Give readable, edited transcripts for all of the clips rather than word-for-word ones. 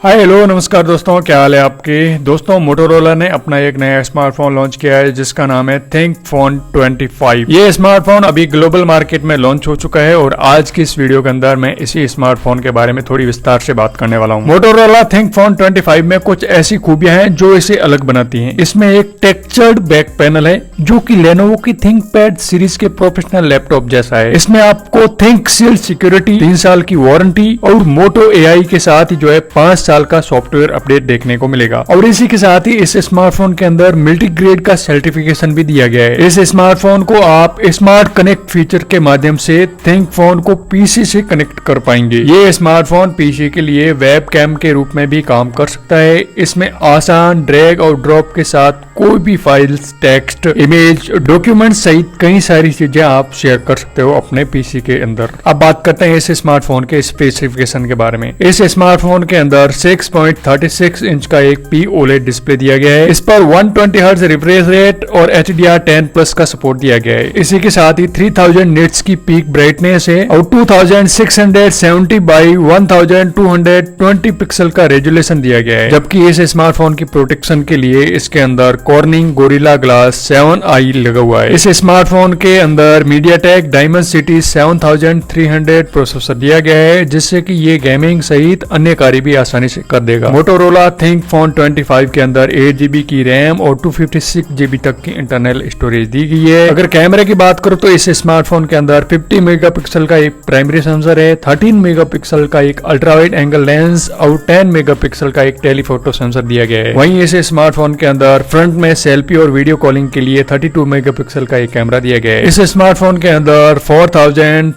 Hi hello नमस्कार दोस्तों, क्या हाल है आपके। दोस्तों मोटोरोला ने अपना एक नया स्मार्टफोन लॉन्च किया है जिसका नाम है थिंकफोन 25। ये स्मार्टफोन अभी ग्लोबल मार्केट में लॉन्च हो चुका है और आज की इस वीडियो के अंदर मैं इसी स्मार्टफोन के बारे में थोड़ी विस्तार से बात करने वाला हूँ। मोटोरोला थिंकफोन 25 में कुछ ऐसी खूबियां हैं जो इसे अलग बनाती हैं। इसमें एक टेक्सचर्ड बैक पैनल है जो कि लेनोवो की थिंकपैड सीरीज के प्रोफेशनल लैपटॉप जैसा है। इसमें आपको थिंकशील्ड सिक्योरिटी, 3 साल की वारंटी और मोटो एआई के साथ ही जो है 5 साल का सॉफ्टवेयर अपडेट देखने को मिलेगा। और इसी के साथ ही इस स्मार्टफोन के अंदर मल्टी ग्रेड का सर्टिफिकेशन भी दिया गया है। इस स्मार्टफोन को आप स्मार्ट कनेक्ट फीचर के माध्यम से थिंकफोन को पीसी से कनेक्ट कर पाएंगे। ये स्मार्टफोन पीसी के लिए वेब कैम के रूप में भी काम कर सकता है। इसमें आसान ड्रैग और ड्रॉप के साथ कोई भी फाइल्स, टेक्स्ट, इमेज, डॉक्यूमेंट सहित कई सारी चीजें आप शेयर कर सकते हो अपने पीसी के अंदर। अब बात करते हैं इस स्मार्टफोन के स्पेसिफिकेशन के बारे में। इस स्मार्टफोन के अंदर 6.36 इंच का एक OLED डिस्प्ले दिया गया है। इस पर 120 हर्ट्ज रिफ्रेश रेट और HDR10+ का सपोर्ट दिया गया है। इसी के साथ ही 3000 निट्स की पीक ब्राइटनेस है और 2670 बाई 1220 पिक्सल का रेजोल्यूशन दिया गया है। जबकि इस स्मार्टफोन की प्रोटेक्शन के लिए इसके अंदर कॉर्निंग गोरिल्ला ग्लास 7i लगा हुआ है। इस स्मार्टफोन के अंदर MediaTek Dimensity 7300 प्रोसेसर दिया गया है जिससे कि ये गेमिंग सहित अन्य कार्य भी आसानी से कर देगा। मोटोरोला थिंकफोन 25 के अंदर 8GB की रैम और 256GB तक की इंटरनल स्टोरेज दी गई है। अगर कैमरे की बात करो तो इस स्मार्टफोन के अंदर 50 मेगापिक्सल का एक प्राइमरी सेंसर है, 13 मेगापिक्सल का एक अल्ट्रा वाइड एंगल लेंस और 10 मेगापिक्सल का एक टेलीफोटो सेंसर दिया गया है। वहीं इस स्मार्टफोन के अंदर फ्रंट में सेल्फी और वीडियो कॉलिंग के लिए 32 मेगापिक्सल का एक कैमरा दिया गया है। इस स्मार्टफोन के अंदर 4310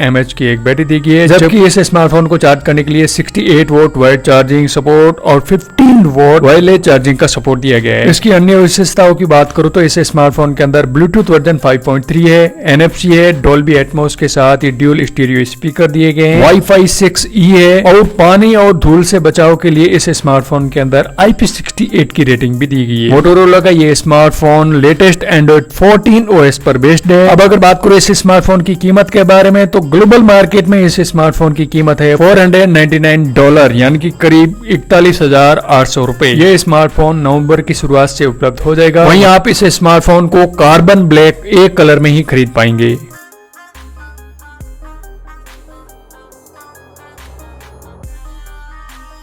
mAh की एक बैटरी दी गई है, जबकि इस स्मार्टफोन को चार्ज करने के लिए 68 वोल्ट वायर्ड चार्जिंग सपोर्ट और 15 वोल्ट वायरलेस चार्जिंग का सपोर्ट दिया गया है। इसकी अन्य विशेषताओं की बात करूं तो इस स्मार्टफोन के अंदर ब्लूटूथ वर्जन 5.3 है, NFC है, डॉल्बी एटमॉस के साथ ही ड्यूल स्टीरियो स्पीकर दिए गए हैं, वाईफाई 6E है और पानी और धूल से बचाव के लिए इस स्मार्टफोन के अंदर IP68 की रेटिंग भी दी गई है। मोटोरोला का ये स्मार्टफोन लेटेस्ट एंड्रॉइड 14 OS पर बेस्ड है। अब अगर बात करो इस स्मार्टफोन की कीमत के बारे में तो ग्लोबल मार्केट में इस स्मार्टफोन की कीमत है $499 यानी कि करीब 41,800 रुपए। ये स्मार्टफोन नवंबर की शुरुआत से उपलब्ध हो जाएगा। वहीं आप इस स्मार्टफोन को कार्बन ब्लैक एक कलर में ही खरीद पाएंगे।